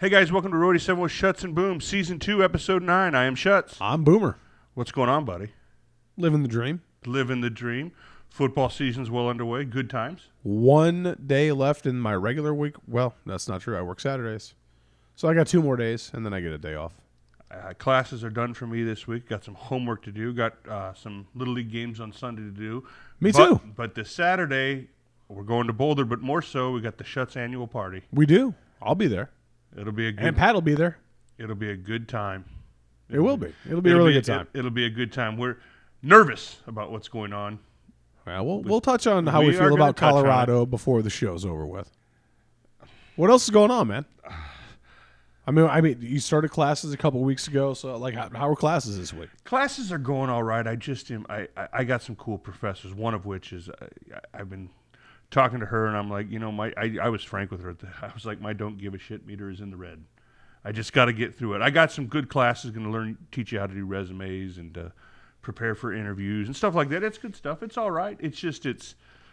Hey guys, welcome to Roadie 7 with Schutz and Boom, Season 2, Episode 9. I am Schutz. I'm Boomer. What's going on, buddy? Living the dream. Living the dream. Football season's well underway. Good times. 1 day left in my regular week. Well, that's not true. I work Saturdays. So I got 2 more days, and then I get a day off. Classes are done for me this week. Got some homework to do. Got some Little League games on Sunday to do. Me too. But this Saturday, we're going to Boulder, but more so, we got the Schutz annual party. We do. I'll be there. It'll be a good. And Pat will be there. It'll be a good time. It will be. It'll be a really good time. It'll be a good time. We're nervous about what's going on. Well, we'll touch on how we feel about Colorado before the show's over with. What else is going on, man? I mean, you started classes a couple weeks ago, so like, how are classes this week? Classes are going all right. I got some cool professors. One of which is I've been talking to her, and I'm like, I was frank with her. I was like, my don't give a shit meter is in the red. I just got to get through it. I got some good classes going to teach you how to do resumes and prepare for interviews and stuff like that. It's good stuff. It's all right. It's just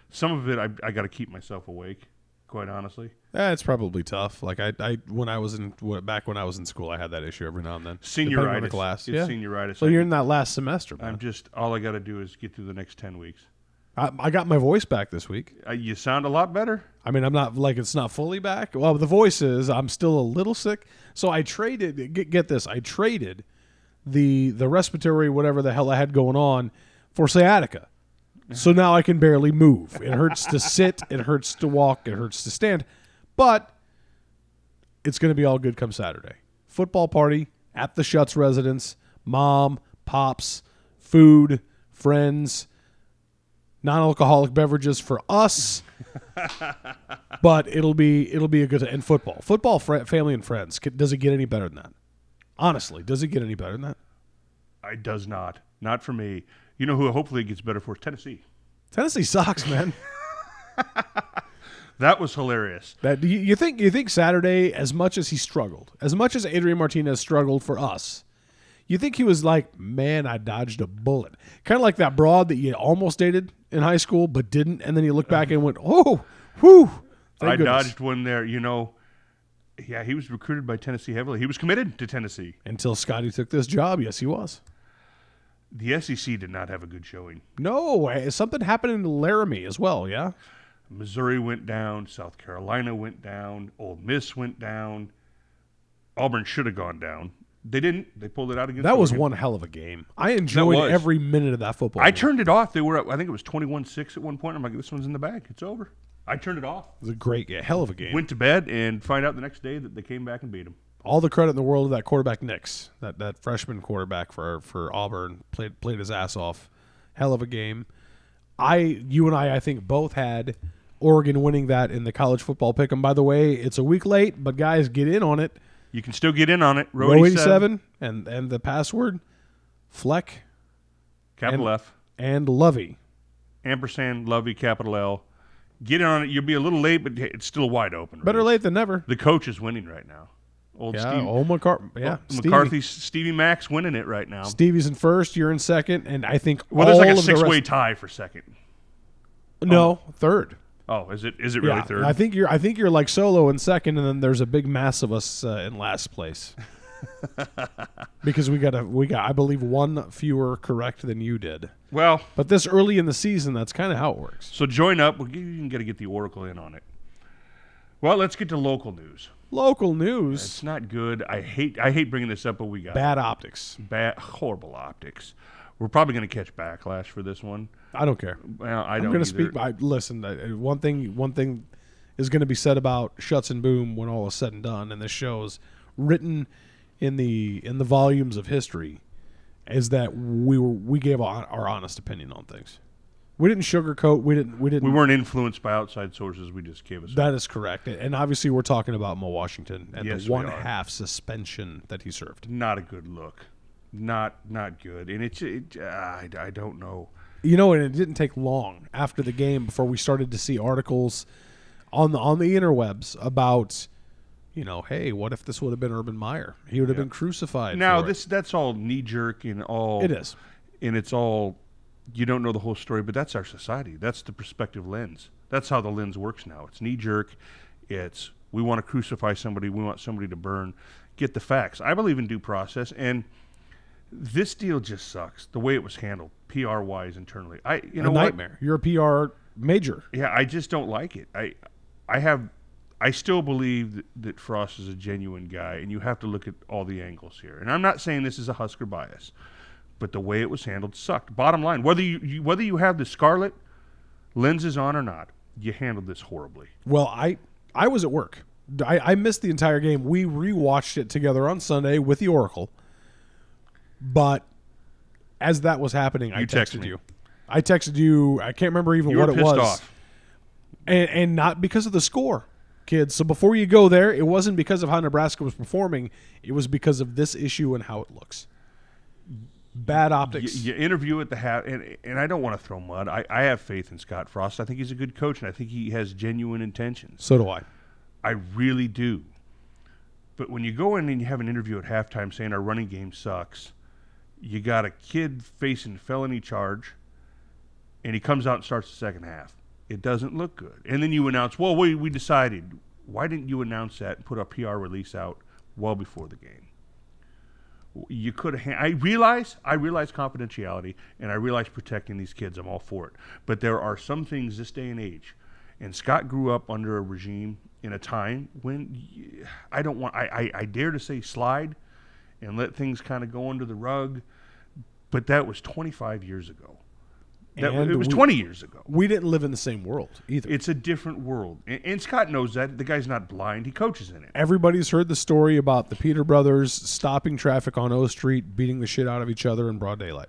some of it I got to keep myself awake, quite honestly. It's probably tough. Like back when I was in school, I had that issue every now and then. Senioritis. Class. It's senioritis. So you're in that last semester, man. All I got to do is get through the next 10 weeks. I got my voice back this week. You sound a lot better. I mean, I'm not it's not fully back. Well, the voice is. I'm still a little sick. So I traded. Get this. I traded the respiratory whatever the hell I had going on for sciatica. So now I can barely move. It hurts to sit. It hurts to walk. It hurts to stand. But it's going to be all good come Saturday. Football party at the Schutz residence. Mom, pops, food, friends. Non-alcoholic beverages for us, but it'll be a good and football, family and friends. Does it get any better than that? Honestly, does it get any better than that? It does not for me. You know who hopefully it gets better for is Tennessee. Tennessee sucks, man. That was hilarious. That you think Saturday, as much as he struggled, as much as Adrian Martinez struggled for us. You think he was like, man, I dodged a bullet. Kind of like that broad that you almost dated in high school but didn't, and then you look back and went, oh, whew. I dodged one there. Yeah, he was recruited by Tennessee heavily. He was committed to Tennessee. Until Scotty took this job. Yes, he was. The SEC did not have a good showing. No, something happened in Laramie as well, yeah? Missouri went down. South Carolina went down. Ole Miss went down. Auburn should have gone down. They didn't. They pulled it out against. That was one hell of a game. I enjoyed every minute of that football game. Turned it off. They were up, I think it was 21-6 at one point. I'm like, this one's in the bag. It's over. I turned it off. It was a great game. Hell of a game. Went to bed and find out the next day that they came back and beat them. All the credit in the world to that quarterback, Nix. That freshman quarterback for Auburn played his ass off. Hell of a game. You and I think, both had Oregon winning that in the college football pick'em. By the way, it's a week late, but guys, get in on it. You can still get in on it. Row 87 and the password, Fleck. Capital F. And Lovey. Ampersand, Lovey, capital L. Get in on it. You'll be a little late, but it's still wide open. Better late than never. The coach is winning right now. McCarthy. Stevie Mack's winning it right now. Stevie's in first, you're in second, and I think there's like a 6-way tie for second. No, third. Oh, is it really third? I think you're like solo in second, and then there's a big mass of us in last place. Because we got I believe one fewer correct than you did. Well, but this early in the season, that's kind of how it works. So join up. You can get the Oracle in on it. Well, let's get to local news. Local news. It's not good. I hate bringing this up, but we got bad optics. Horrible optics. We're probably going to catch backlash for this one. I don't care. Well, I'm going to speak. Listen, one thing is going to be said about Schutz and Boom when all is said and done, and this show is written in the volumes of history, is that we gave our honest opinion on things. We didn't sugarcoat. We weren't influenced by outside sources. We just gave us. That is correct, and obviously we're talking about Mo Washington and yes, the 1/2 suspension that he served. Not a good look. Not good, and I don't know. And it didn't take long after the game before we started to see articles on the interwebs about, hey, what if this would have been Urban Meyer? He would have been crucified. Now that's all knee jerk and all. It is, and it's all. You don't know the whole story, but that's our society. That's the perspective lens. That's how the lens works now. It's knee jerk. It's We want to crucify somebody. We want somebody to burn. Get the facts. I believe in due process, and this deal just sucks. The way it was handled, PR-wise, internally. A nightmare. You're a PR major. Yeah, I just don't like it. I still believe that Frost is a genuine guy, and you have to look at all the angles here. And I'm not saying this is a Husker bias, but the way it was handled sucked. Bottom line, whether you have the scarlet lenses on or not, you handled this horribly. Well, I was at work. I missed the entire game. We rewatched it together on Sunday with the Oracle. But as that was happening, I texted you. I texted you. I can't remember even what it was. You were pissed off. And not because of the score, kids. So before you go there, it wasn't because of how Nebraska was performing. It was because of this issue and how it looks. Bad optics. You interview at the half, and I don't want to throw mud. I have faith in Scott Frost. I think he's a good coach, and I think he has genuine intentions. So do I. I really do. But when you go in and you have an interview at halftime saying our running game sucks, you got a kid facing felony charge, and he comes out and starts the second half. It doesn't look good. And then you announce, well, we decided. Why didn't you announce that and put a PR release out well before the game? You could have. I realize confidentiality, and I realize protecting these kids. I'm all for it. But there are some things this day and age, and Scott grew up under a regime in a time when I don't want. I dare to say slide, and let things kind of go under the rug, but that was 25 years ago. It was 20 years ago. We didn't live in the same world either. It's a different world. And Scott knows that. The guy's not blind. He coaches in it. Everybody's heard the story about the Peter brothers stopping traffic on O Street, beating the shit out of each other in broad daylight.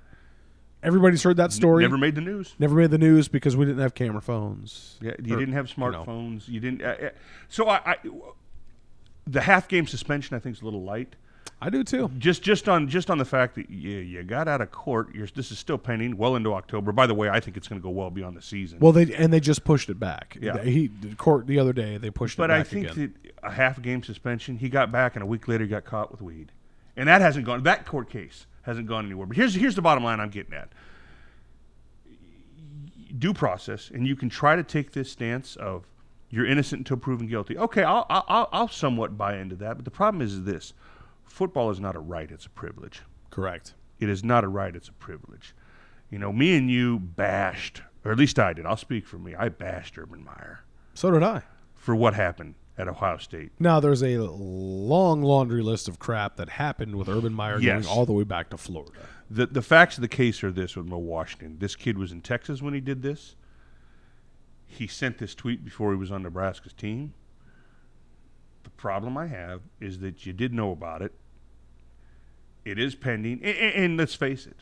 Everybody's heard that story. Never made the news. Never made the news because we didn't have camera phones. Yeah, you didn't have smartphones. You didn't. So the half game suspension I think is a little light. I do too. Just on the fact that you got out of court. This is still pending well into October. By the way, I think it's going to go well beyond the season. Well, they just pushed it back. Yeah. The court the other day they pushed it back. But I think that a half game suspension, he got back, and a week later he got caught with weed, and that hasn't gone. That court case hasn't gone anywhere. But here's the bottom line I'm getting at: due process, and you can try to take this stance of you're innocent until proven guilty. Okay, I'll somewhat buy into that. But the problem is this. Football is not a right, it's a privilege. Correct. It is not a right, it's a privilege. You know, me and you bashed, or at least I did, I'll speak for me, I bashed Urban Meyer. So did I. For what happened at Ohio State. Now, there's a long laundry list of crap that happened with Urban Meyer going all the way back to Florida. The facts of the case are this with Mo Washington. This kid was in Texas when he did this. He sent this tweet before he was on Nebraska's team. The problem I have is that you did know about it. It is pending. And let's face it,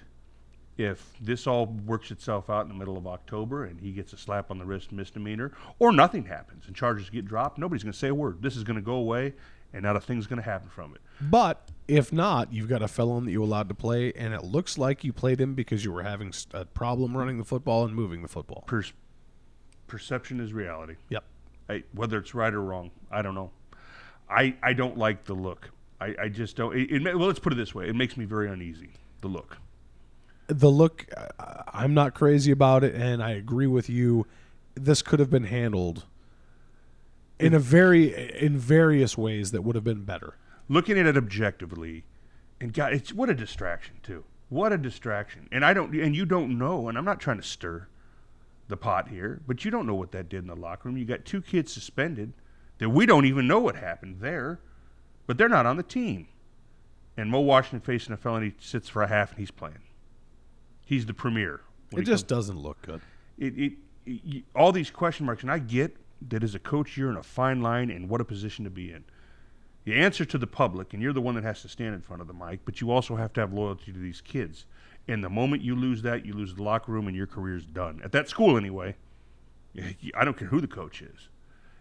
if this all works itself out in the middle of October and he gets a slap on the wrist misdemeanor, or nothing happens and charges get dropped, nobody's going to say a word. This is going to go away, and not a thing's going to happen from it. But if not, you've got a felon that you're allowed to play, and it looks like you played him because you were having a problem running the football and moving the football. Perception is reality. Yep. Whether it's right or wrong, I don't know. I don't like the look. I just don't. Well, let's put it this way. It makes me very uneasy, the look. The look, I'm not crazy about it, and I agree with you. This could have been handled in various ways that would have been better. Looking at it objectively, and God, what a distraction too. What a distraction. And you don't know, and I'm not trying to stir the pot here, but you don't know what that did in the locker room. You got two kids suspended that we don't even know what happened there, but they're not on the team. And Mo Washington facing a felony sits for a half, and he's playing. He's the premier. It just doesn't look good. All these question marks, and I get that as a coach you're in a fine line and what a position to be in. You answer to the public, and you're the one that has to stand in front of the mic, but you also have to have loyalty to these kids. And the moment you lose that, you lose the locker room, and your career's done. At that school, anyway. I don't care who the coach is.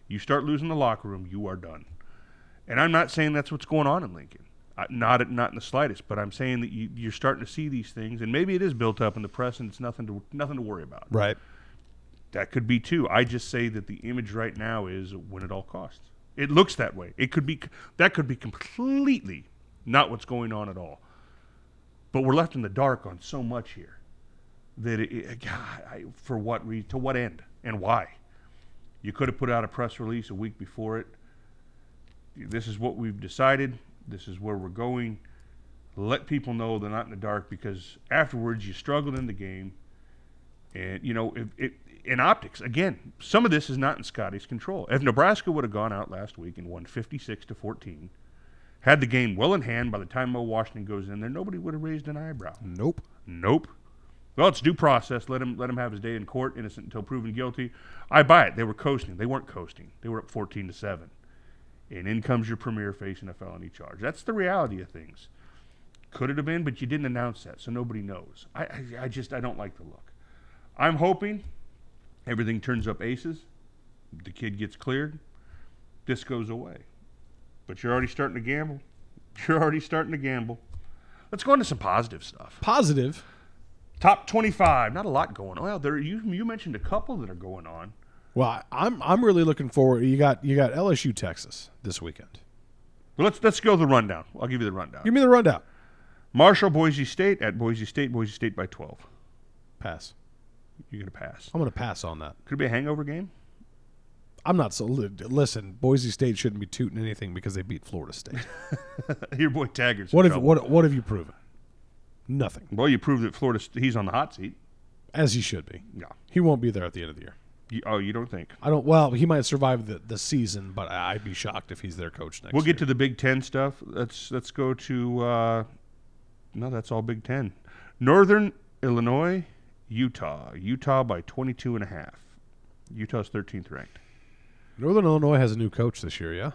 You start losing the locker room, you are done. And I'm not saying that's what's going on in Lincoln. Not in the slightest, but I'm saying that you're starting to see these things, and maybe it is built up in the press, and it's nothing to worry about. Right. That could be too. I just say that the image right now is win at all costs. It looks that way. That could be completely not what's going on at all. But we're left in the dark on so much here that for what reason, to what end, and why? You could have put out a press release a week before it. this is what we've decided. This is where we're going. Let people know they're not in the dark, because afterwards you struggled in the game. And, in optics, again, some of this is not in Scotty's control. If Nebraska would have gone out last week and won 56-14, had the game well in hand by the time Mo Washington goes in there, nobody would have raised an eyebrow. Nope. Well, it's due process. Let him have his day in court, innocent until proven guilty. I buy it. They were coasting. They weren't coasting. They were up 14-7. And in comes your premier facing a felony charge. That's the reality of things. Could it have been, but you didn't announce that, so nobody knows. I don't like the look. I'm hoping everything turns up aces. The kid gets cleared. This goes away. But you're already starting to gamble. Let's go into some positive stuff. Positive. Top 25. Not a lot going on. Well, you mentioned a couple that are going on. Well, I'm really looking forward. You got LSU Texas this weekend. Well, let's go the rundown. I'll give you the rundown. Give me the rundown. Marshall, Boise State at Boise State by 12. Pass. You're going to pass. I'm going to pass on that. Could it be a hangover game? I'm not so. Listen, Boise State shouldn't be tooting anything because they beat Florida State. Your boy Taggart's What have you proven? Nothing. Well, you proved that he's on the hot seat. As he should be. Yeah. He won't be there at the end of the year. You don't think? I don't. Well, he might survive the season, but I'd be shocked if he's their coach next year. We'll get to the Big Ten stuff. Let's go to no, that's all Big Ten. Northern Illinois, Utah. Utah by 22.5. Utah's 13th ranked. Northern Illinois has a new coach this year, yeah?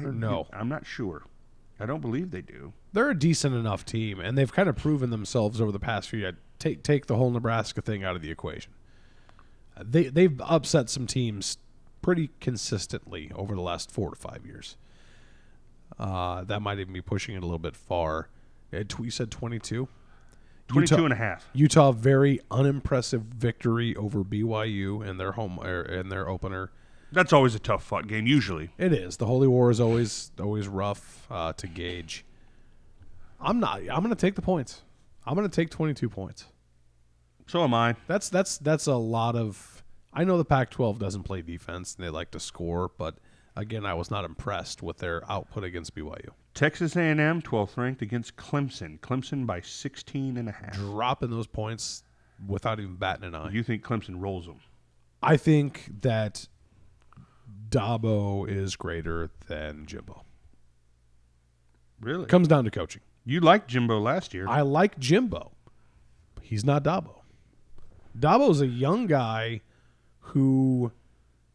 Or no? I'm not sure. I don't believe they do. They're a decent enough team, and they've kind of proven themselves over the past few years. Take the whole Nebraska thing out of the equation. They've upset some teams pretty consistently over the last 4 to 5 years. That might even be pushing it a little bit far. You said 22? 22.5. Utah, very unimpressive victory over BYU in their in their opener. That's always a tough fought game, usually. It is. The Holy War is always rough to gauge. I'm going to take the points. I'm going to take 22 points. So am I. That's a lot of. I know the Pac-12 doesn't play defense and they like to score, but again, I was not impressed with their output against BYU. Texas A&M 12th ranked against Clemson. Clemson by 16.5. Dropping those points without even batting an eye. You think Clemson rolls them? I think that Dabo is greater than Jimbo. Really? Comes down to coaching. You liked Jimbo last year. I like Jimbo. But he's not Dabo. Dabo's a young guy who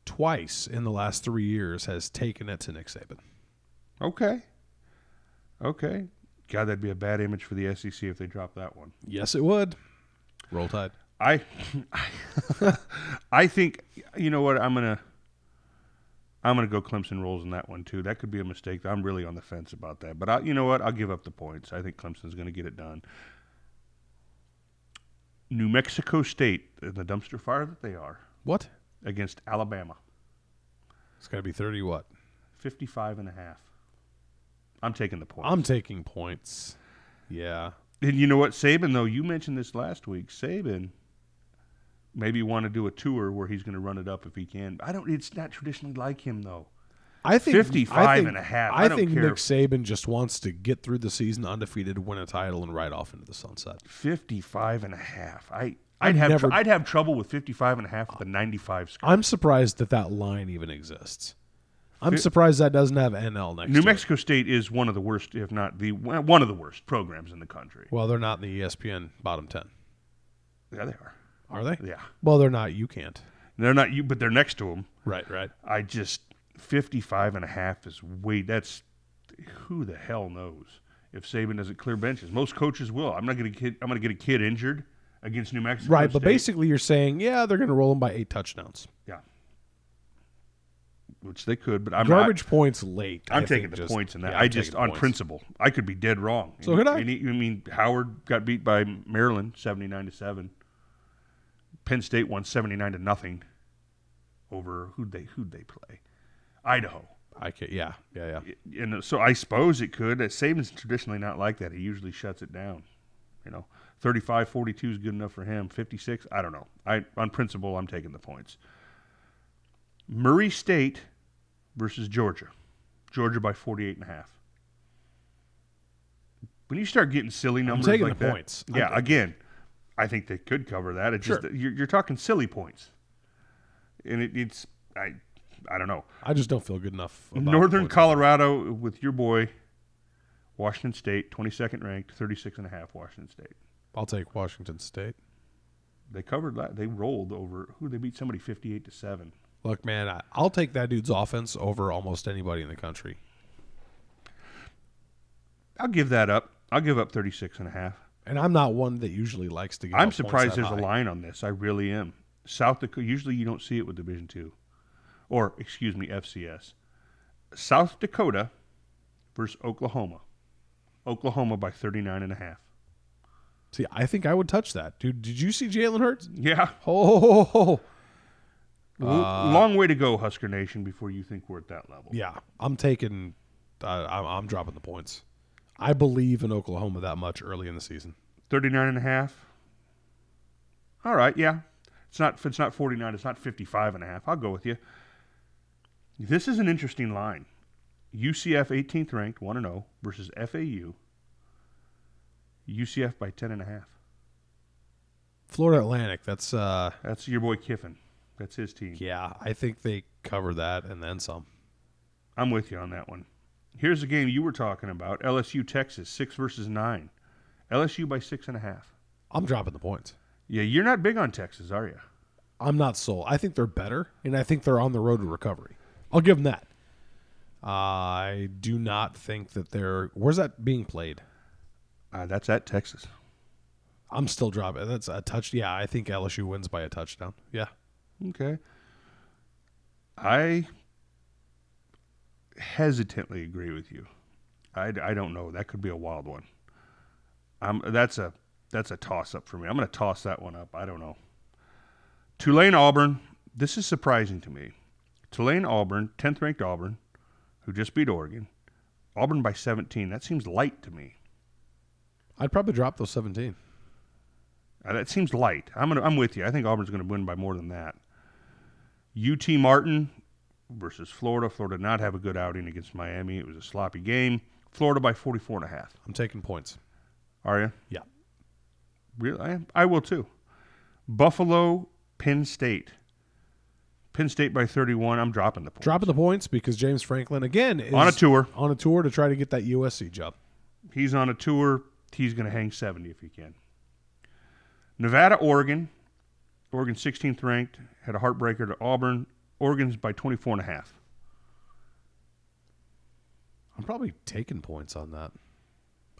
twice in the last 3 years has taken it to Nick Saban. Okay. God, that'd be a bad image for the SEC if they dropped that one. Yes, it would. Roll Tide. I think, you know what, I'm gonna go Clemson rolls in that one too. That could be a mistake. I'm really on the fence about that. But you know what? I'll give up the points. I think Clemson's going to get it done. New Mexico State, the dumpster fire that they are. What? Against Alabama. It's got to be 30 what? 55.5. I'm taking the points. I'm taking points. Yeah. And you know what, Saban, though, you mentioned this last week. Saban maybe want to do a tour where he's going to run it up if he can. It's not traditionally like him, though. I think 55.5. I think Nick Saban just wants to get through the season undefeated, win a title, and ride off into the sunset. 55.5. I'd have trouble with 55.5 with a 95 score. I'm surprised that line even exists. I'm surprised that doesn't have NL next to it. New Mexico State is one of the worst, if not one of the worst programs in the country. Well, they're not in the ESPN bottom 10. Yeah, they are. Are they? Yeah. Well, they're not. You can't. They're not you, but they're next to them. Right. 55.5 is that's who the hell knows if Saban doesn't clear benches. Most coaches will. I'm going to get a kid injured against New Mexico Right, State. but basically you're saying, yeah, they're going to roll them by 8 touchdowns. Yeah. Which they could, but I'm garbage points late. I'm taking the points in that. I just on principle. I could be dead wrong. So could I? I mean, Howard got beat by Maryland 79-7. Penn State won 79-0 over who'd they play? Idaho. Yeah. And so I suppose it could. Saban's traditionally not like that. He usually shuts it down. 35-42 is good enough for him. 56, I don't know. On principle, I'm taking the points. Murray State versus Georgia. Georgia by 48.5. When you start getting silly numbers taking like the that, points. yeah, again, I think they could cover that. It's Sure. just you're talking silly points, and it's I don't know. I just don't feel good enough about Northern points. Colorado with your boy, Washington State, 22nd ranked, 36.5. Washington State. I'll take Washington State. They covered that. They rolled over. They beat somebody 58-7. Look, man, I'll take that dude's offense over almost anybody in the country. I'll give that up. I'll give up 36.5. And I'm not one that usually likes to give I'm up surprised points that there's a high. line on this. I really am. South Dakota. Usually you don't see it with Division II, or excuse me, FCS. South Dakota versus Oklahoma. Oklahoma by 39.5. See, I think I would touch that. Dude, did you see Jalen Hurts? Yeah. Oh, Long way to go, Husker Nation, before you think we're at that level. yeah. I'm taking I'm dropping the points. I believe in Oklahoma that much early in the season. 39.5. All right, yeah. If it's not 49, it's not 55.5. I'll go with you. This is an interesting line. UCF 18th ranked, 1-0 versus FAU. UCF by 10.5. Florida Atlantic, that's That's your boy Kiffin. That's his team. yeah, I think they cover that and then some. I'm with you on that one. Here's the game you were talking about. LSU Texas 6 versus 9. LSU by 6.5. I'm dropping the points. Yeah, you're not big on Texas, are you? I'm not sold. I think they're better, and I think they're on the road to recovery. I'll give them that. I do not think that they're. Where's that being played? That's at Texas. I'm still dropping. That's a touch. Yeah, I think LSU wins by a touchdown. Yeah. Okay. I hesitantly agree with you. I don't know. That could be a wild one. That's a toss-up for me. I'm going to toss that one up. I don't know. Tulane-Auburn. This is surprising to me. Tulane-Auburn, 10th ranked Auburn, who just beat Oregon. Auburn by 17. That seems light to me. I'd probably drop those 17. That seems light. I'm with you. I think Auburn's going to win by more than that. UT Martin versus Florida. Florida did not have a good outing against Miami. It was a sloppy game. Florida by 44.5. I'm taking points. Are you? Yeah. Really? I will too. Buffalo, Penn State. Penn State by 31. I'm dropping the points. Dropping the points because James Franklin, again, is On a tour. On a tour to try to get that USC job. He's on a tour. He's going to hang 70 if he can. Nevada, Oregon. Oregon 16th ranked. Had a heartbreaker to Auburn. Oregon's by 24.5. I'm probably taking points on that.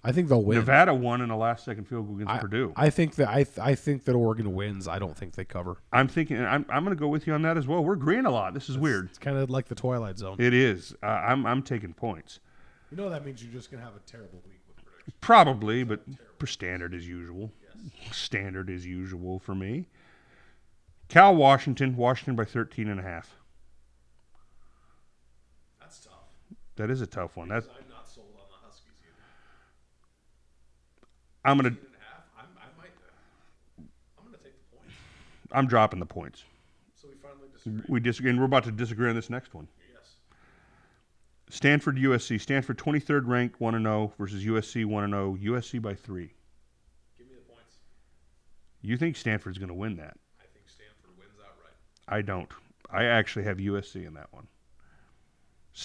I think they'll win. Nevada won in a last-second field goal against Purdue. I think that I think that Oregon wins. I don't think they cover. I'm thinking. I'm going to go with you on that as well. We're agreeing a lot. This is weird. It's kind of like the Twilight Zone. It is. I'm taking points. You know that means you're just going to have a terrible week with predictions. Probably, but for standard as usual. Yes. Standard as usual for me. Cal Washington by 13.5. That's tough. That is a tough one. That's. I'm not sold on the Huskies either. I'm gonna I'm gonna take the point. I'm dropping the points. So we finally disagree. We disagree, and we're about to disagree on this next one. Yes. Stanford USC. Stanford 23rd ranked 1-0 versus USC 1-0. USC by 3. Give me the points. You think Stanford's going to win that? I think Stanford wins outright. I don't. I actually have USC in that one.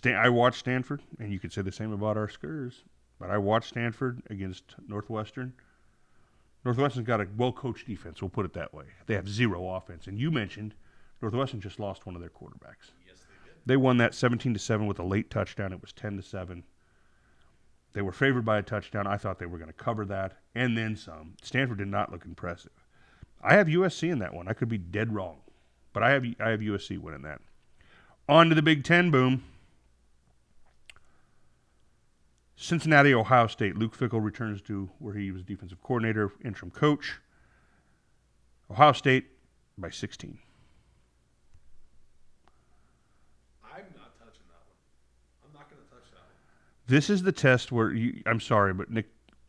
I watched Stanford, and you could say the same about our Skurs, but I watched Stanford against Northwestern. Northwestern's got a well-coached defense, we'll put it that way. They have zero offense. And you mentioned Northwestern just lost one of their quarterbacks. Yes, they did. They won that 17-7 with a late touchdown. It was 10-7. They were favored by a touchdown. I thought they were going to cover that, and then some. Stanford did not look impressive. I have USC in that one. I could be dead wrong, but I have USC winning that. On to the Big Ten, boom. Cincinnati, Ohio State. Luke Fickell returns to where he was defensive coordinator, interim coach. Ohio State by 16. I'm not touching that one. I'm not going to touch that one. This is the test where I'm sorry, but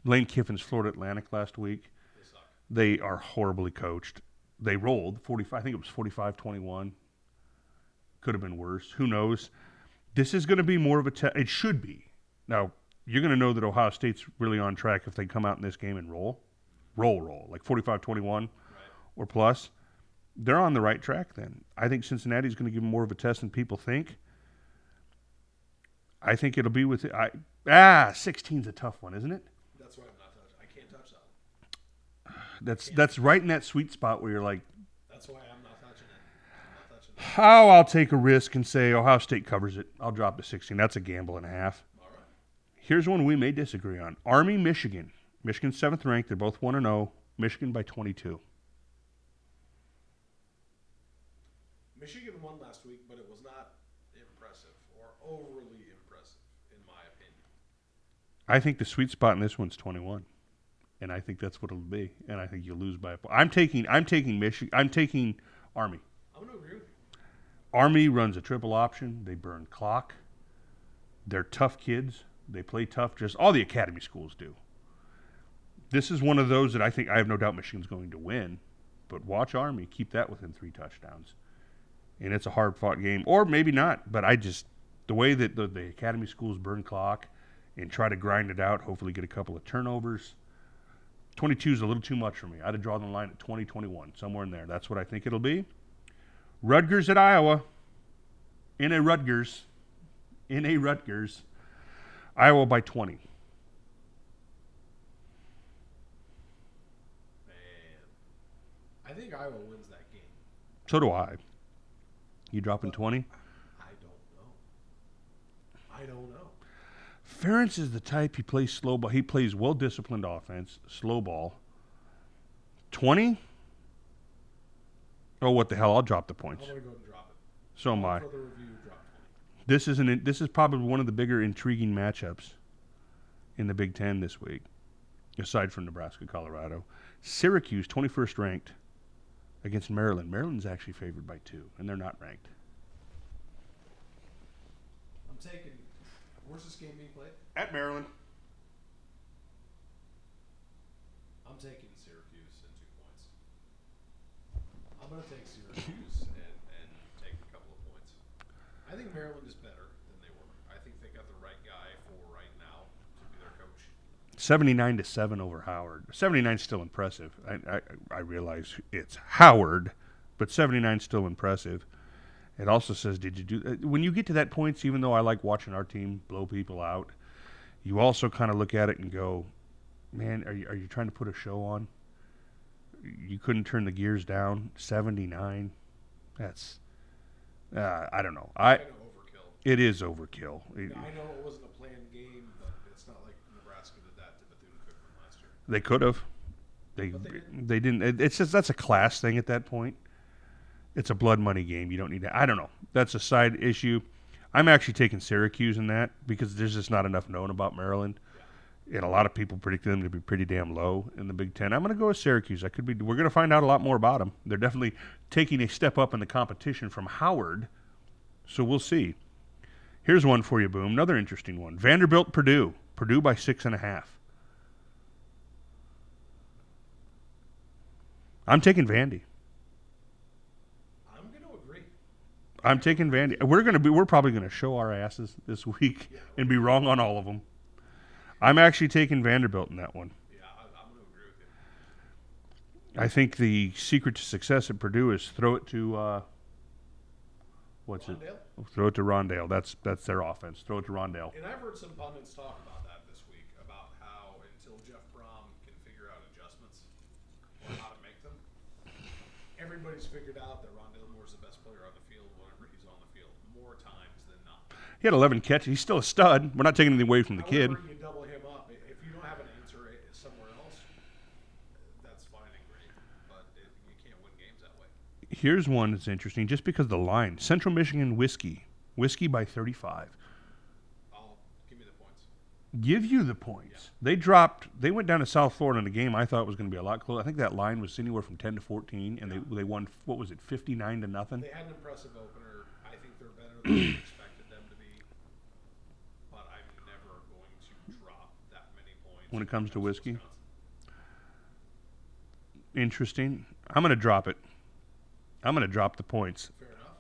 Lane Kiffin's Florida Atlantic last week. They suck. They are horribly coached. They rolled 45. I think it was 45-21. Could have been worse. Who knows? This is going to be more of a test. It should be. Now, you're going to know that Ohio State's really on track if they come out in this game and roll, like 45-21 or plus. They're on the right track then. I think Cincinnati's going to give them more of a test than people think. I think it'll be with 16's a tough one, isn't it? That's why I'm not touching. I can't touch that. That's right in that sweet spot where you're like, That's why I'm not touching it. I'm not touching it. how I'll take a risk and say Ohio State covers it. I'll drop to 16. That's a gamble and a half. All right. Here's one we may disagree on. Army, Michigan. Michigan's 7th ranked. They're both 1-0. Michigan by 22. Michigan won last week, but it was not impressive or overly impressive, in my opinion. I think the sweet spot in this one's 21. And I think that's what it'll be. And I think you'll lose by a point. I'm taking Michigan. I'm taking Army. I'm going to agree with you. Army runs a triple option. They burn clock. They're tough kids. They play tough. Just all the academy schools do. This is one of those that I have no doubt Michigan's going to win. But watch Army keep that within 3 touchdowns. And it's a hard-fought game. Or maybe not. But the way that the academy schools burn clock and try to grind it out, hopefully get a couple of turnovers. 22 is a little too much for me. I'd have drawn the line at 20-21, somewhere in there. That's what I think it'll be. Rutgers at Iowa. In a Rutgers. Iowa by 20. Man. I think Iowa wins that game. So do I. You dropping 20? I don't know. Ferentz is the type, he plays slow ball. He plays well-disciplined offense, slow ball. 20? Oh, what the hell? I'll drop the points. I'm going to go and drop it. So am I. For the review, drop 20. This is probably one of the bigger intriguing matchups in the Big Ten this week, aside from Nebraska, Colorado. Syracuse, 21st ranked, against Maryland. Maryland's actually favored by 2, and they're not ranked. I'm taking. Where's this game being played? At Maryland. I'm taking Syracuse and 2 points. I'm going to take Syracuse and take a couple of points. I think Maryland is better than they were. I think they got the right guy for right now to be their coach. 79-7 over Howard. 79 is still impressive. I realize it's Howard, but 79 is still impressive. It also says, did you do when you get to that points, even though I like watching our team blow people out, you also kind of look at it and go, man, are you trying to put a show on? You couldn't turn the gears down. 79. That's I don't know. Kind of overkill. It is overkill. I know it wasn't a planned game, but it's not like Nebraska did that to Bethune-Cookman last year. They could have. They didn't. It's just that's a class thing at that point. It's a blood money game. You don't need to. I don't know. That's a side issue. I'm actually taking Syracuse in that because there's just not enough known about Maryland. Yeah. And a lot of people predict them to be pretty damn low in the Big Ten. I'm going to go with Syracuse. We're going to find out a lot more about them. They're definitely taking a step up in the competition from Howard. So we'll see. Here's one for you, Boom. Another interesting one. Vanderbilt, Purdue. Purdue by 6.5. I'm taking Vandy. I'm taking Vandy. We're probably going to show our asses this week and be wrong on all of them. I'm actually taking Vanderbilt in that one. Yeah, I'm going to agree with you. I think the secret to success at Purdue is throw it to Rondale? Throw it to Rondale. That's their offense. Throw it to Rondale. And I've heard some pundits talk about that this week, about how until Jeff Brom can figure out adjustments or how to make them, everybody's figured out that Rondale Moore's the best player on the field whenever he's on the field, more times than not. He had 11 catches. He's still a stud. We're not taking anything away from the kid. However you double him up, if you don't have an answer somewhere else, that's fine and great. But you can't win games that way. Here's one that's interesting just because of the line. Central Michigan Whiskey. Whiskey by 35. Give me the points. Give you the points. Yeah. They went down to South Florida in a game I thought was going to be a lot closer. I think that line was anywhere from 10 to 14, and they won, what was it, 59-0? They had an impressive opener. I think they're better than we expected them to be. But I'm never going to drop that many points. When it comes to Whiskey? Wisconsin. Interesting. I'm going to drop it. I'm going to drop the points. Fair enough.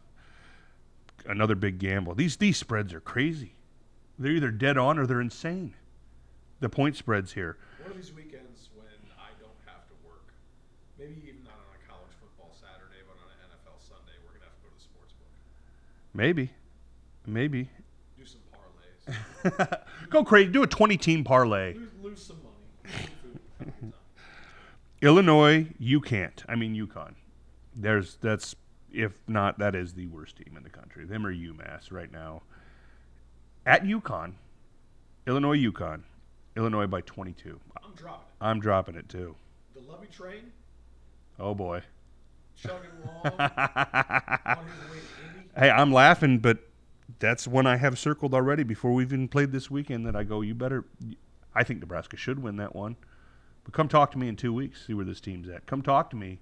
another big gamble. These spreads are crazy. They're either dead on or they're insane. The point spreads here. One of these weekends when I don't have to work, maybe even not on a college football Saturday, but on an NFL Sunday, we're going to have to go to the sports book. Maybe. Do some parlays. Go crazy. Do a 20-team parlay. Lose some money. Lose some food. Illinois, you can't. I mean, UConn. If not, that is the worst team in the country. Them or UMass right now. At UConn, UConn. Illinois by 22. I'm dropping it. I'm dropping it too. The Lovey train, Oh boy. chugging along on his way to Indy. Hey, I'm laughing, but that's one I have circled already before we even played this weekend that I go, I think Nebraska should win that one. But come talk to me in 2 weeks, see where this team's at. Come talk to me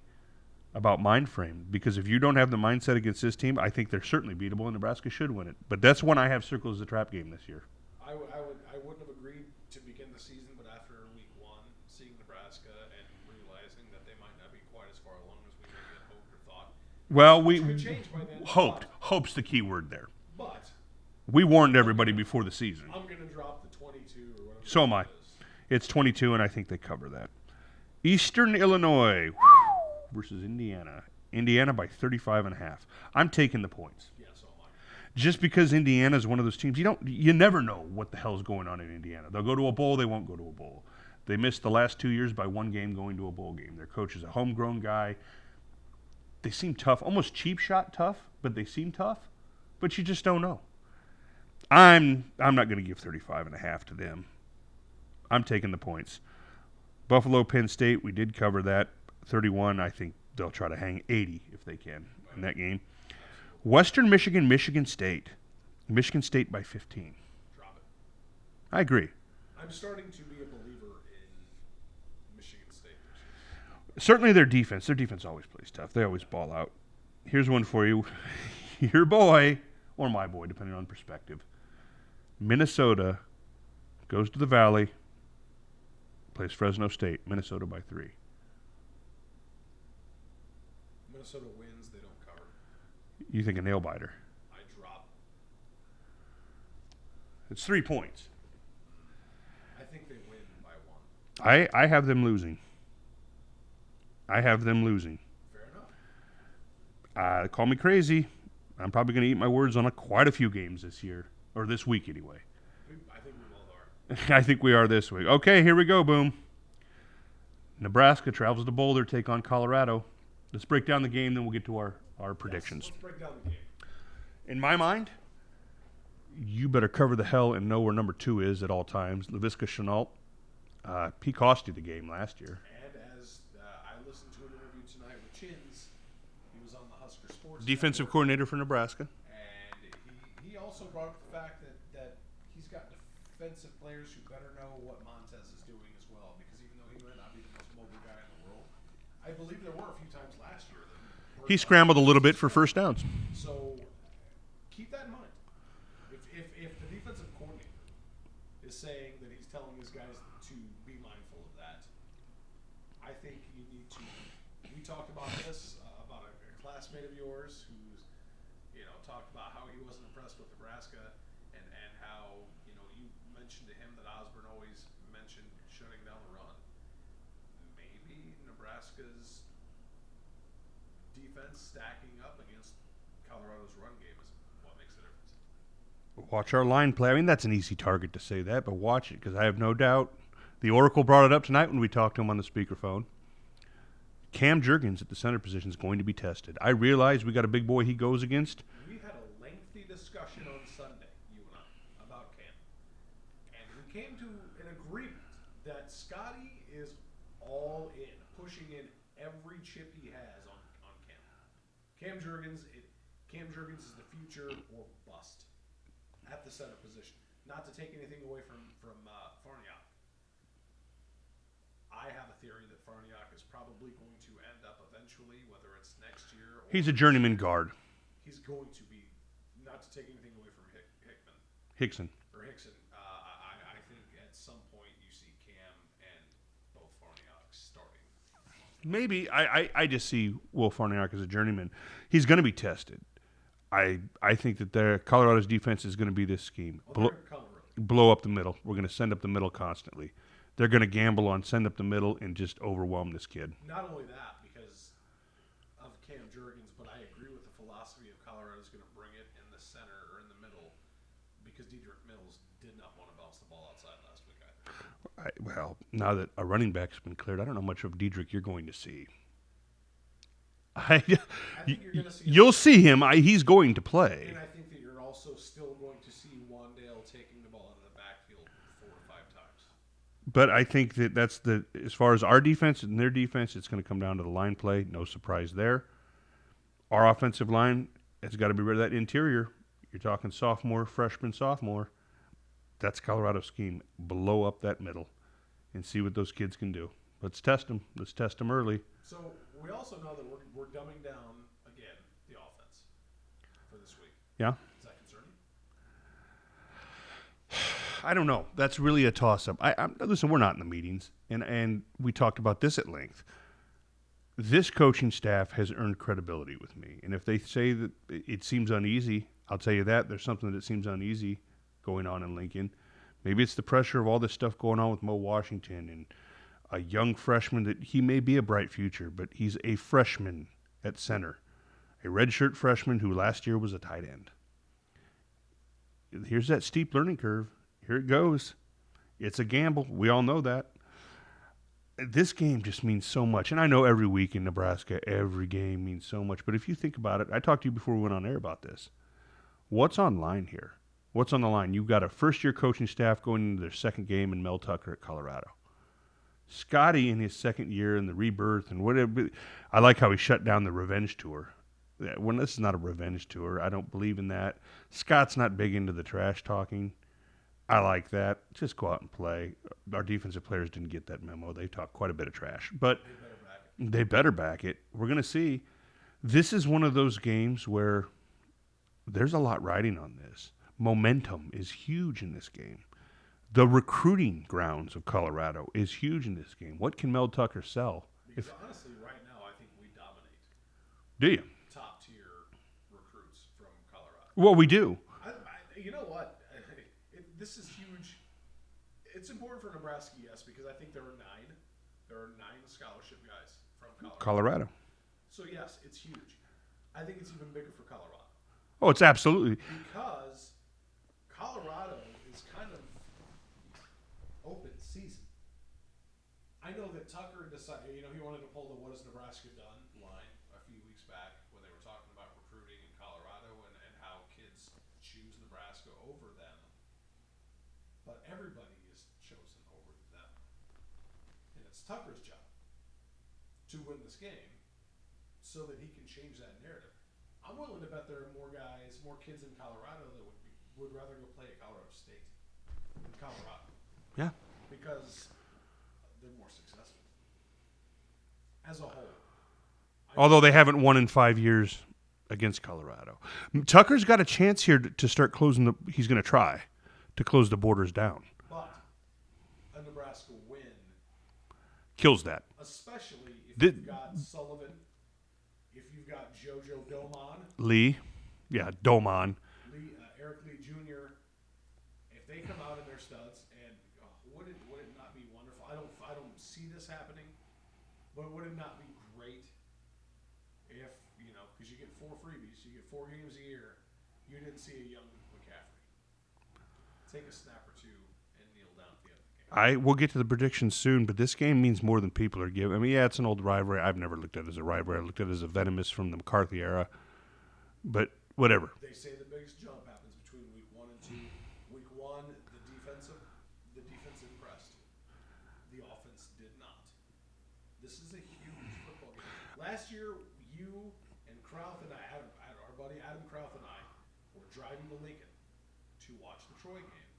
about mind frame, because if you don't have the mindset against this team, I think they're certainly beatable and Nebraska should win it. But that's one I have circled as a trap game this year. I wouldn't have agreed to begin the season, but after week 1, seeing Nebraska and realizing that they might not be quite as far along as we maybe had hoped or thought. Well, Which could change by then, hoped. Hope's the key word there. But We warned everybody before the season. I'm going to drop the 22 or whatever. So am I. It's 22, and I think they cover that. Eastern Illinois versus Indiana. Indiana by 35.5. I'm taking the points. Yeah, so am I. Just because Indiana is one of those teams, you never know what the hell's going on in Indiana. They'll go to a bowl, they won't go to a bowl. They missed the last 2 years by one game going to a bowl game. Their coach is a homegrown guy. They seem tough, almost cheap shot tough, but they seem tough. But you just don't know. I'm not going to give 35.5 to them. I'm taking the points. Buffalo, Penn State, we did cover that. 31, I think they'll try to hang 80 if they can in that game. Western Michigan, Michigan State. Michigan State by 15. Drop it. I agree. I'm starting to be a believer in Michigan State this year. Certainly their defense. Their defense always plays tough. They always ball out. Here's one for you. Your boy, or my boy, depending on perspective. Minnesota goes to the Valley, plays Fresno State. Minnesota by 3. Minnesota wins, they don't cover. You think a nail biter? I drop. It's 3 points. I think they win by 1. I have them losing. Fair enough. Call me crazy. I'm probably going to eat my words on quite a few games this year, or this week anyway. I think we both are. I think we are this week. Okay, here we go, Boom. Nebraska travels to Boulder, take on Colorado. Let's break down the game, then we'll get to our predictions. Let's break down the game. In my mind, you better cover the hell and know where number 2 is at all times. Laviska Shenault. He cost you the game last year. And as I listened to an interview tonight with Chins, he was on the Husker Sports Defensive Network, coordinator for Nebraska. and he also brought up the fact that he's got defensive players who better know what Montez is doing as well, because even though he might not be the most mobile guy in the world, I believe there were a few times last year that He scrambled a little bit for first downs. So keep that in mind. If the defensive coordinator is saying that he's telling his guys to be mindful of that, I think you need to. We talked about this about a classmate of yours who's talked about how he wasn't impressed with Nebraska and how you mentioned to him that Osborne always mentioned shutting down the run. Maybe Nebraska's defense stacking up against Colorado's run game is what makes the difference. Watch our line play. I mean, that's an easy target to say that, but watch it, because I have no doubt. The Oracle brought it up tonight when we talked to him on the speakerphone. Cam Jurgens at the center position is going to be tested. I realize we got a big boy he goes against. We had a lengthy discussion on Sunday, you and I, about Cam. And we came to an agreement that Scotty is all in, pushing in every chip he has on Cam. Cam Jurgens is the future or bust at the center position. Not to take anything away from Farniok. I have a theory that Farniok is probably going to end up eventually, whether it's next year or He's a journeyman guard. he's going to be, not to take anything away from Hickson. Hickson. I think at some point you see Cam and both Farniok starting. Maybe. I just see Will Farniok as a journeyman. He's going to be tested. I think that Colorado's defense is going to be this scheme. Blow up the middle. We're going to send up the middle constantly. They're going to gamble on send up the middle and just overwhelm this kid. Not only that, because of Cam Jurgens, but I agree with the philosophy of Colorado's going to bring it in the center or in the middle because Dedrick Mills did not want to bounce the ball outside last week either. Well, now that a running back's been cleared, I don't know much of Dedrick you're going to see. I think you're going to see you'll see him. He's going to play. And I think that you're also still going to see Wandale taking the ball out of the backfield 4 or 5 times. But I think that that's as far as our defense and their defense, it's going to come down to the line play. No surprise there. Our offensive line has got to be rid of that interior. You're talking sophomore, freshman, sophomore. That's Colorado's scheme. Blow up that middle and see what those kids can do. Let's test them. Let's test them early. So we also know that we're dumbing down, again, the offense for this week. Yeah. Is that concerning? I don't know. That's really a toss-up. Listen, we're not in the meetings, and we talked about this at length. This coaching staff has earned credibility with me, and if they say that it seems uneasy, I'll tell you that. There's something that seems uneasy going on in Lincoln. Maybe it's the pressure of all this stuff going on with Mo Washington and a young freshman that he may be a bright future, but he's a freshman at center, a redshirt freshman who last year was a tight end. Here's that steep learning curve. Here it goes. It's a gamble. We all know that. This game just means so much. And I know every week in Nebraska, every game means so much. But if you think about it, I talked to you before we went on air about this. What's on line here? What's on the line? You've got a first-year coaching staff going into their second game in Mel Tucker at Colorado. Scotty in his second year in the rebirth and whatever. I like how he shut down the revenge tour. When this is not a revenge tour, I don't believe in that. Scott's not big into the trash talking. I like that. Just go out and play. Our defensive players didn't get that memo. They talked quite a bit of trash, but they better back it. We're going to see. This is one of those games where there's a lot riding on this. Momentum is huge in this game. The recruiting grounds of Colorado is huge in this game. What can Mel Tucker sell? Because honestly, right now, I think we dominate. Do you? Top-tier recruits from Colorado. Well, we do. You know what? This is huge. It's important for Nebraska, yes, because I think there are 9. There are 9 scholarship guys from Colorado. So, yes, it's huge. I think it's even bigger for Colorado. Oh, it's absolutely. Because Colorado is kind of open season. I know that Tucker decided, he wanted to pull the "What has Nebraska done" line a few weeks back when they were talking about recruiting in Colorado and how kids choose Nebraska over them. But everybody is chosen over them. And it's Tucker's job to win this game so that he can change that narrative. I'm willing to bet there are more kids in Colorado that would rather go play at Colorado State than Colorado. Yeah. Because they're more successful as a whole. Although they haven't won in 5 years against Colorado. Tucker's got a chance here to start closing he's going to try to close the borders down. But a Nebraska win kills that. Especially if you've got Sullivan, if you've got JoJo Doman. Lee. Yeah, Doman. Eric Lee Jr. If they come out in their studs, and would it not be wonderful? I don't see this happening, but would it not be great if, because you get 4 freebies, you get 4 games a year, you didn't see a young McCaffrey take a snap or 2 and kneel down at the end of the game. We'll get to the predictions soon, but this game means more than people are giving. I mean, yeah, it's an old rivalry. I've never looked at it as a rivalry. I looked at it as a venomous from the McCarthy era, but whatever. They say the biggest jump happens between week 1 and 2. Week 1, the defense impressed. The offense did not. This is a huge football game. Last year, you and Krauth and our buddy Adam Krauth and I were driving to Lincoln to watch the Troy game.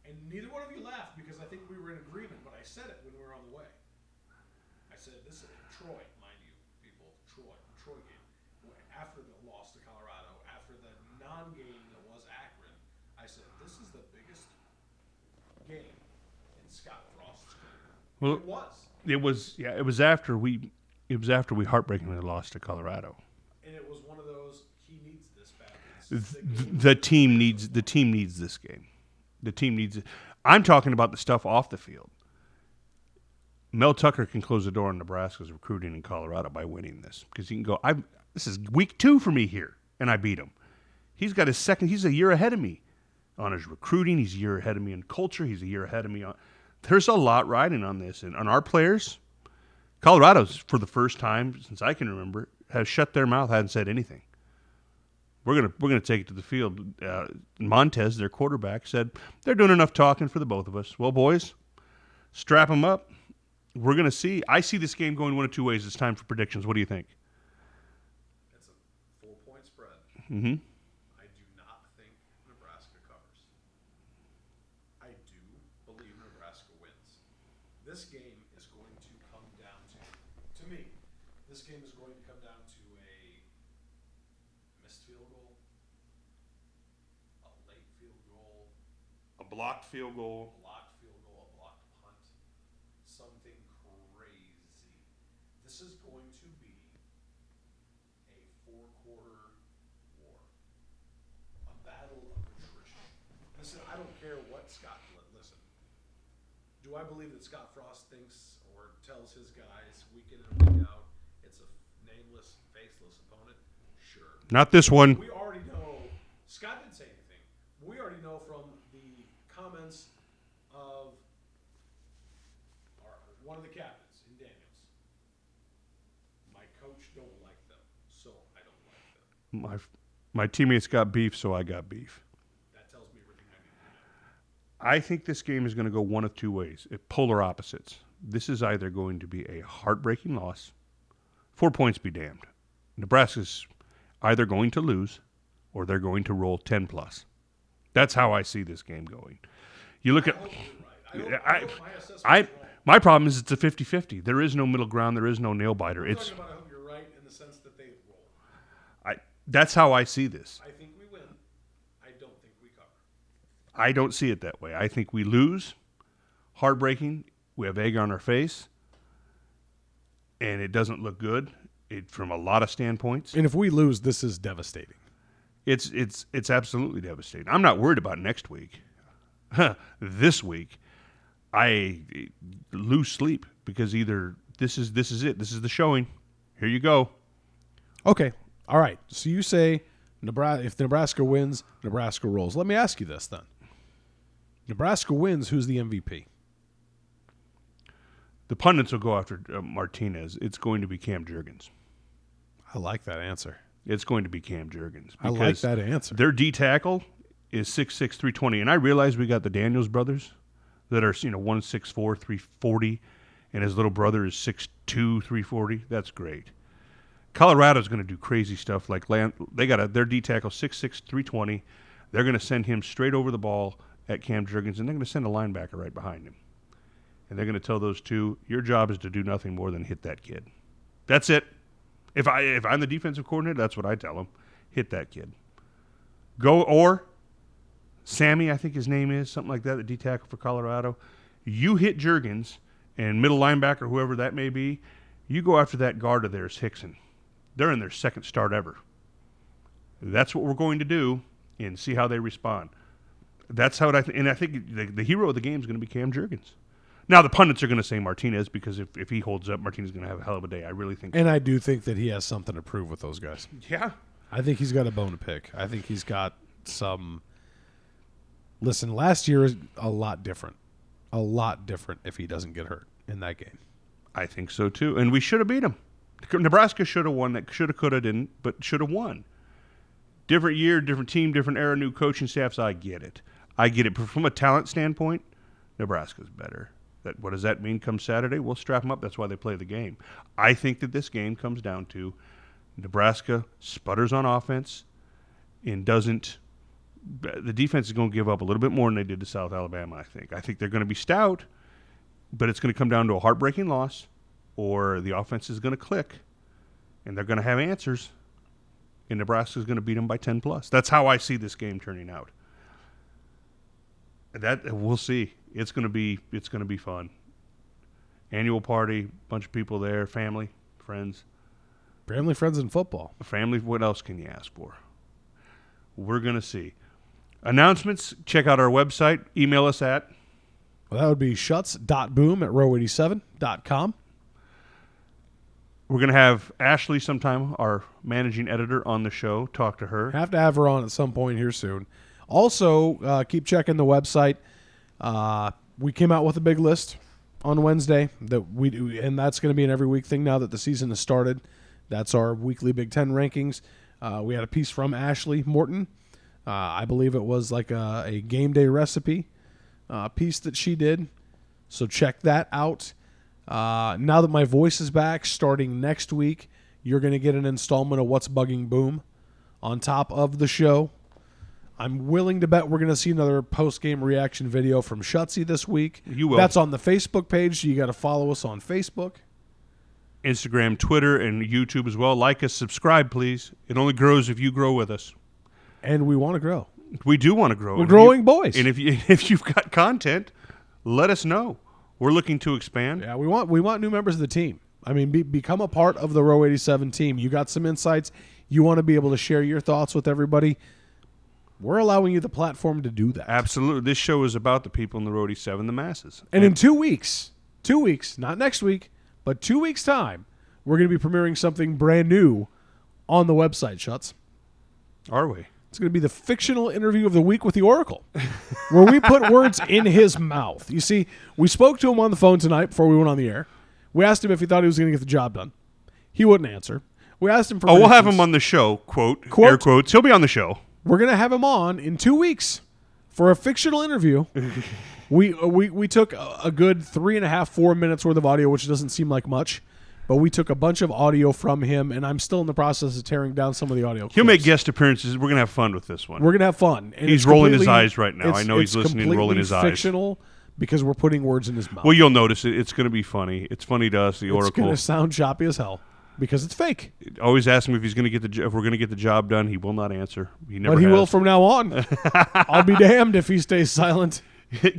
And neither one of you laughed because I think we were in agreement, but I said it when we were on the way. I said, this is Troy, mind you, people, Troy game. After the loss to Colorado, after the non-game that was Akron, I said, this is the biggest game in Scott Frost's career. Well, it was. It was after we heartbreakingly lost to Colorado. And it was one of those, he needs this The team needs this game. The team needs it. I'm talking about the stuff off the field. Mel Tucker can close the door on Nebraska's recruiting in Colorado by winning this because he can go, this is week 2 for me here, and I beat him. He's got his second. He's a year ahead of me on his recruiting. He's a year ahead of me in culture. He's a year ahead of me on. There's a lot riding on this, and on our players. Colorado's, for the first time since I can remember, has shut their mouth, hasn't said anything. We're gonna take it to the field. Montez, their quarterback, said they're doing enough talking for the both of us. Well, boys, strap them up. We're gonna see. I see this game going one of two ways. It's time for predictions. What do you think? It's a 4-point spread. Mm-hmm. I do not think Nebraska covers. I do believe Nebraska wins. This game is going to come down to me, this game is going to come down to a missed field goal, a late field goal, A blocked field goal. a blocked punt, something crazy. This is going to be a 4-quarter war, a battle of attrition. Listen, I don't care what Scott. Listen, do I believe that Scott Frost thinks or tells his guys week in and week out it's a nameless, faceless opponent? Sure. Not this one. We already know. Scott didn't say anything. We already know from the comments of one of the captains in Daniels. My coach don't like them, so I don't like them. My teammates got beef, so I got beef. That tells me everything I need to know. I think this game is going to go one of two ways, polar opposites. This is either going to be a heartbreaking loss, 4 points be damned. Nebraska's either going to lose or they're going to roll 10+. That's how I see this game going. You look at my problem is it's a 50-50. There is no middle ground. There is no nail biter. I'm talking about I hope you're right in the sense that they roll. That's how I see this. I think we win. I don't think we cover. I don't see it that way. I think we lose, heartbreaking. We have egg on our face, and it doesn't look good from a lot of standpoints. And if we lose, this is devastating. It's absolutely devastating. I'm not worried about next week. This week, I lose sleep because either this is it. This is the showing. Here you go. Okay. All right. So you say if Nebraska wins, Nebraska rolls. Let me ask you this then. Nebraska wins, who's the MVP? The pundits will go after Martinez. It's going to be Cam Jurgens. I like that answer. It's going to be Cam Jurgens. I like that answer. Their D tackle is 6'6", 320. And I realize we got the Daniels brothers that are, 164, 340, and his little brother is 6'2", 340. That's great. Colorado's going to do crazy stuff like they got their D tackle 6'6", 320. They're going to send him straight over the ball at Cam Jurgens, and they're going to send a linebacker right behind him. And they're going to tell those two, your job is to do nothing more than hit that kid. That's it. If I'm the defensive coordinator, that's what I tell him. Hit that kid. Go, or Sammy, I think his name is, something like that, the D tackle for Colorado. You hit Jurgens, and middle linebacker, whoever that may be, you go after that guard of theirs, Hickson. They're in their second start ever. That's what we're going to do and see how they respond. That's how and I think the hero of the game is going to be Cam Jurgens. Now, the pundits are going to say Martinez because if he holds up, Martinez is going to have a hell of a day. I really think And I do think that he has something to prove with those guys. Yeah. I think he's got a bone to pick. I think he's got some – listen, last year is a lot different. A lot different if he doesn't get hurt in that game. I think so, too. And we should have beat him. Nebraska should have won. That should have, could have, didn't, but should have won. Different year, different team, different era, new coaching staffs. I get it. But from a talent standpoint, Nebraska's better. What does that mean come Saturday? We'll strap them up. That's why they play the game. I think that this game comes down to Nebraska sputters on offense and doesn't – the defense is going to give up a little bit more than they did to South Alabama, I think. I think they're going to be stout, but it's going to come down to a heartbreaking loss, or the offense is going to click, and they're going to have answers, and Nebraska is going to beat them by 10+. That's how I see this game turning out. That we'll see. It's going to be fun. Annual party, bunch of people there, family, friends. Family, friends, and football. Family, what else can you ask for? We're going to see. Announcements, check out our website. Email us at. Well, that would be schutz.boom@row87.com. We're going to have Ashley sometime, our managing editor, on the show. Talk to her. Have to have her on at some point here soon. Also, keep checking the website. We came out with a big list on Wednesday and that's going to be an every week thing now that the season has started. That's our weekly Big Ten rankings. We had a piece from Ashley Morton. I believe it was like a game day recipe piece that she did. So check that out. Now that my voice is back, starting next week, you're going to get an installment of What's Bugging Boom on top of the show. I'm willing to bet we're going to see another post-game reaction video from Schutzy this week. You will. That's on the Facebook page, so you got to follow us on Facebook. Instagram, Twitter, and YouTube as well. Like us, subscribe, please. It only grows if you grow with us. And we want to grow. We do want to grow. We're growing boys. And if you've got content, let us know. We're looking to expand. Yeah, we want new members of the team. I mean, become a part of the Row 87 team. You got some insights. You want to be able to share your thoughts with everybody. We're allowing you the platform to do that. Absolutely. This show is about the people in the Row 87, the masses. And in 2 weeks, not next week, but 2 weeks' time, we're going to be premiering something brand new on the website, Schutz. Are we? It's going to be the fictional interview of the week with the Oracle, where we put words in his mouth. You see, we spoke to him on the phone tonight before we went on the air. We asked him if he thought he was going to get the job done. He wouldn't answer. We asked him for we'll have him on the show, quote, air quotes. He'll be on the show. We're going to have him on in 2 weeks for a fictional interview. we took a good 3.5, 4 minutes worth of audio, which doesn't seem like much. But we took a bunch of audio from him, and I'm still in the process of tearing down some of the audio clips. He'll make guest appearances. We're going to have fun with this one. We're going to have fun. And he's rolling his eyes right now. I know he's listening and rolling his eyes. It's fictional because we're putting words in his mouth. Well, you'll notice it. It's going to be funny. It's funny to us, the Oracle. It's going to sound choppy as hell because it's fake. Always ask him if he's going to get if we're going to get the job done. He will not answer. He never But he has. will from now on. I'll be damned if he stays silent.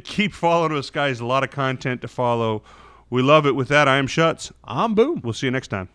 Keep following us, guys. A lot of content to follow. We love it. With that, I am Schutz. I'm Boom. We'll see you next time.